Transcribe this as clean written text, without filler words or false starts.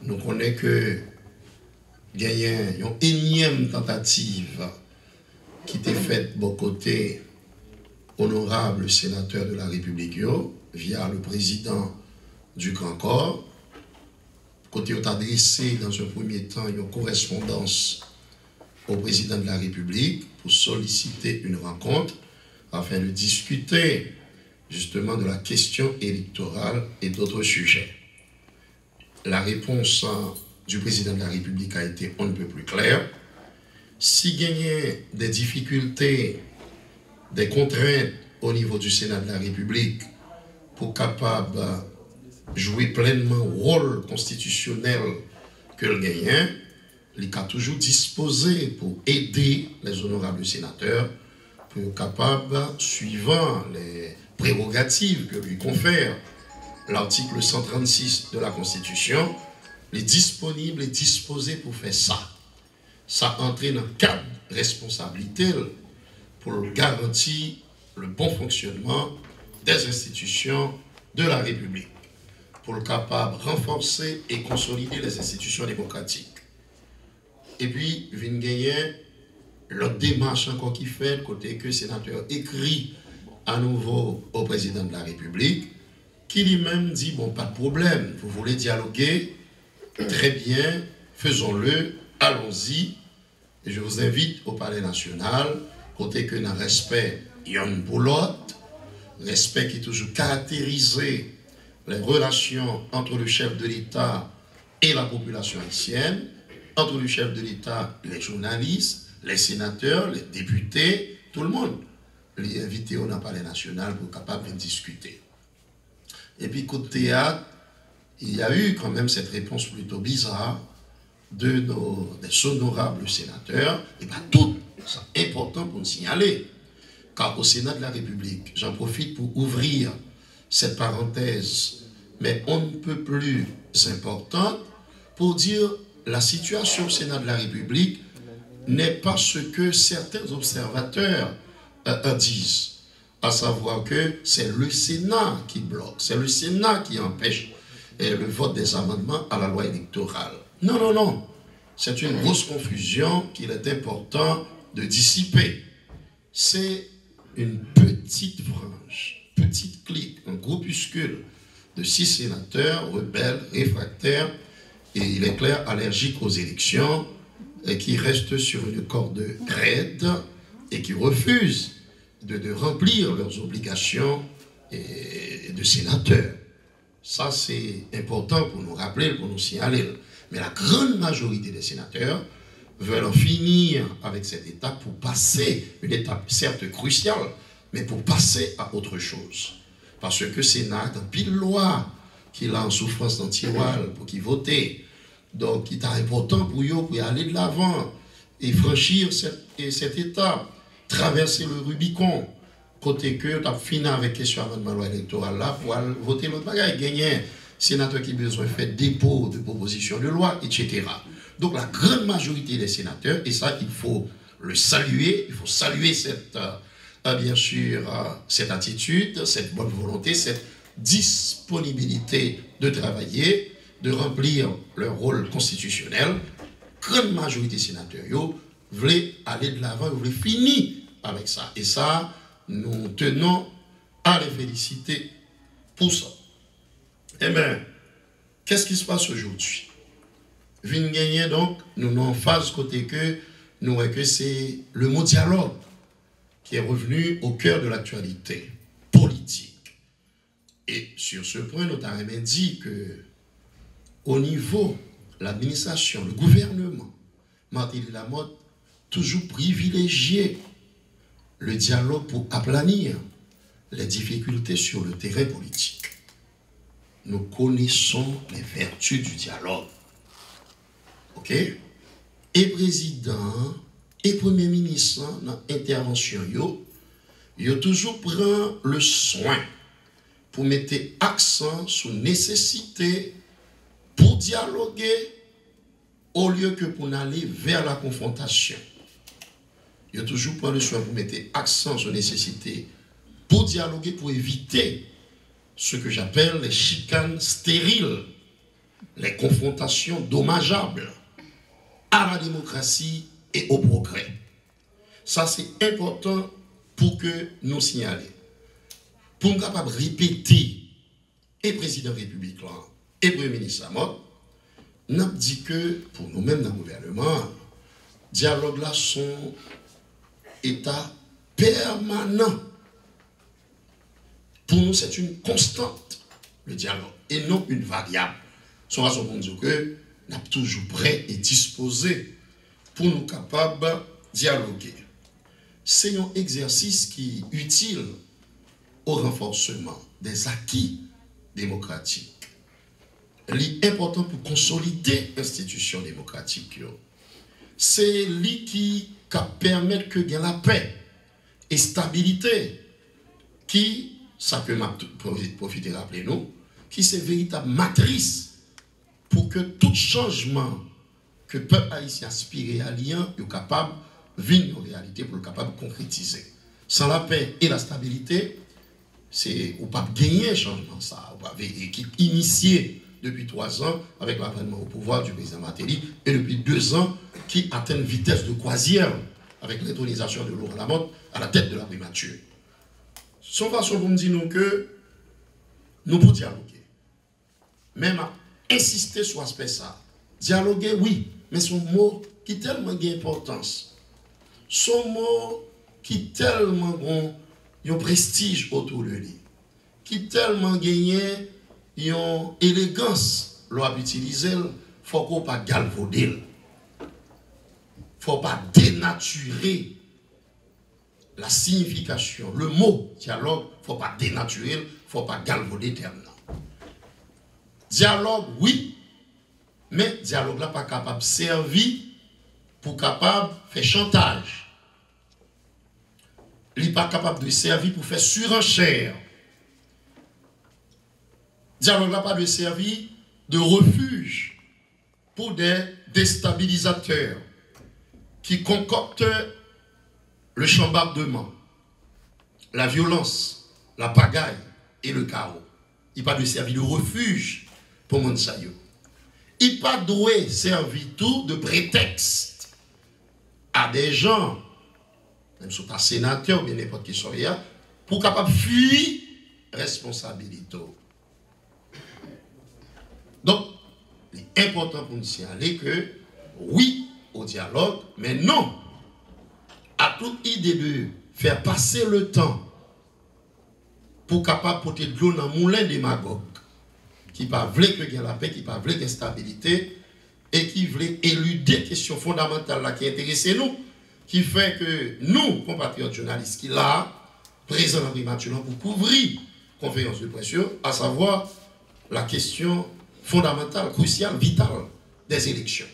nous connaissons que il y a une énième tentative qui était faite de côté honorable sénateur de la République via le président du Grand Corps. Côté on a adressé dans un premier temps une correspondance au président de la République pour solliciter une rencontre afin de discuter justement de la question électorale et d'autres sujets. La réponse du président de la République a été on ne peut plus claire. Si gagnait des difficultés, des contraintes au niveau du Sénat de la République pour capable jouer pleinement le rôle constitutionnel que le gagnant, il a toujours disposé pour aider les honorables sénateurs pour être capable, suivant les prérogatives que lui confère l'article 136 de la Constitution, est disponible et disposé pour faire ça. Ça entraîne un cadre de responsabilité pour garantir le bon fonctionnement des institutions de la République, pour le capable de renforcer et consolider les institutions démocratiques. Et puis, vient gagner l'autre démarche encore qui fait, côté que le sénateur écrit à nouveau au président de la République, qui lui-même dit, bon, pas de problème, vous voulez dialoguer, très bien, faisons-le, allons-y. Et je vous invite au Palais national, côté que dans respect, il y a une boulotte, respect qui est toujours caractérisé les relations entre le chef de l'État et la population haïtienne, entre le chef de l'État, les journalistes, les sénateurs, les députés, tout le monde. Les invités au Palais national pour capable de discuter. Et puis, coup de théâtre, il y a eu quand même cette réponse plutôt bizarre des honorables sénateurs. Et bien, tout, c'est important pour nous signaler. Car au Sénat de la République, j'en profite pour ouvrir cette parenthèse, mais on ne peut plus importante, pour dire la situation au Sénat de la République n'est pas ce que certains observateurs disent. À savoir que c'est le Sénat qui bloque, c'est le Sénat qui empêche le vote des amendements à la loi électorale. Non, non, non. C'est une grosse confusion qu'il est important de dissiper. C'est une petite branche, petite clique, un groupuscule de 6 sénateurs rebelles, réfractaires, et il est clair, allergiques aux élections, et qui restent sur une corde raide et qui refusent de remplir leurs obligations de sénateurs. Ça, c'est important pour nous rappeler, pour nous signaler. Mais la grande majorité des sénateurs veulent en finir avec cette étape pour passer, une étape certes cruciale, mais pour passer à autre chose. Parce que le Sénat, dans pile loi qu'il a en souffrance d'antiwal pour qu'il vote, donc il est important pour eux pour aller de l'avant et franchir cette étape, traverser le Rubicon, côté que tu as fini avec question avant de la loi électorale là pour aller voter l'autre bagage, gagner sénateur qui a besoin de faire dépôt de proposition de loi, etc. Donc la grande majorité des sénateurs, et ça il faut le saluer, il faut saluer cette, bien sûr, cette attitude, cette bonne volonté, cette disponibilité de travailler, de remplir leur rôle constitutionnel. Grande majorité des sénateurs voulaient aller de l'avant, voulaient finir avec ça. Et ça, nous tenons à les féliciter pour ça. Eh bien, qu'est-ce qui se passe aujourd'hui? Vin gagner donc, nous sommes en phase côté que nous voyons que c'est le mot dialogue qui est revenu au cœur de l'actualité politique. Et sur ce point, nous avons même dit que au niveau de l'administration, le gouvernement, Martin Lamotte, toujours privilégié le dialogue pour aplanir les difficultés sur le terrain politique. Nous connaissons les vertus du dialogue. OK? Et président et premier ministre dans l'intervention, ils toujours prend le soin pour mettre accent sur la nécessité pour dialoguer au lieu que pour aller vers la confrontation. Il y a toujours pris le soin pour mettre accent sur la nécessité pour dialoguer, pour éviter ce que j'appelle les chicanes stériles, les confrontations dommageables à la démocratie et au progrès. Ça, c'est important pour que nous signalions. Pour nous capables de répéter, et président de la République, et premier ministre Samot, nous avons dit que pour nous-mêmes dans le gouvernement, dialogue là son état permanent. Pour nous, c'est une constante, le dialogue, et non une variable. Son raison pour nous dire que nous sommes toujours prêts et disposés pour nous capables de dialoguer. C'est un exercice qui est utile au renforcement des acquis démocratiques. C'est important pour consolider l'institution démocratique. C'est lui qui permet que y ait la paix et stabilité qui, ça peut profiter de rappeler nous, qui c'est véritable matrice pour que tout changement que le peuple haïtien aspire à lien est capable de venir en réalité pour le capable de concrétiser. Sans la paix et la stabilité, c'est ou pas gagner un changement ça, ou pas équipe initiée depuis 3 ans avec l'avènement au pouvoir du président Martelly et depuis 2 ans qui atteint une vitesse de croisière avec l'intronisation de Laurent Lamotte à la tête de la primature. Son façon pour me dire nous que nous pouvons dialoguer. Même à insister sur l'aspect ça. Dialoguer, oui, mais son mot qui tellement d'importance. Son mot qui tellement bon, un prestige autour de lui. Qui tellement gagné une élégance l'on utiliser, faut qu'on pas galvauder. Faut pas dénaturer la signification, le mot dialogue, faut pas dénaturer, faut pas galvauder terme. Dialogue, oui, mais dialogue là pas capable de servir pour capable de faire chantage. Il n'est pas capable de servir pour faire surenchère. Dialogue là pas de servir de refuge pour des déstabilisateurs qui concoctent le chambardement, la violence, la pagaille et le chaos. Il n'a pas de servir de refuge pour Monsayo. Il n'a pas de servir tout de prétexte à des gens, même si c'est un sénateur ou bien n'importe qui soit là, pour capable fuir responsabilité. Donc, il est important pour nous signaler que oui au dialogue, mais non à toute idée de faire passer le temps pour capable porter de l'eau dans le moulin démagogue qui ne veut pas qu'il y ait la paix, qui ne veut pas qu'il y ait stabilité et qui veut éluder des questions fondamentales qui intéressent nous, qui fait que nous, compatriotes journalistes, qui là, présents dans la primature pour couvrir la conférence de presse, à savoir la question fondamentale, cruciale, vitale des élections.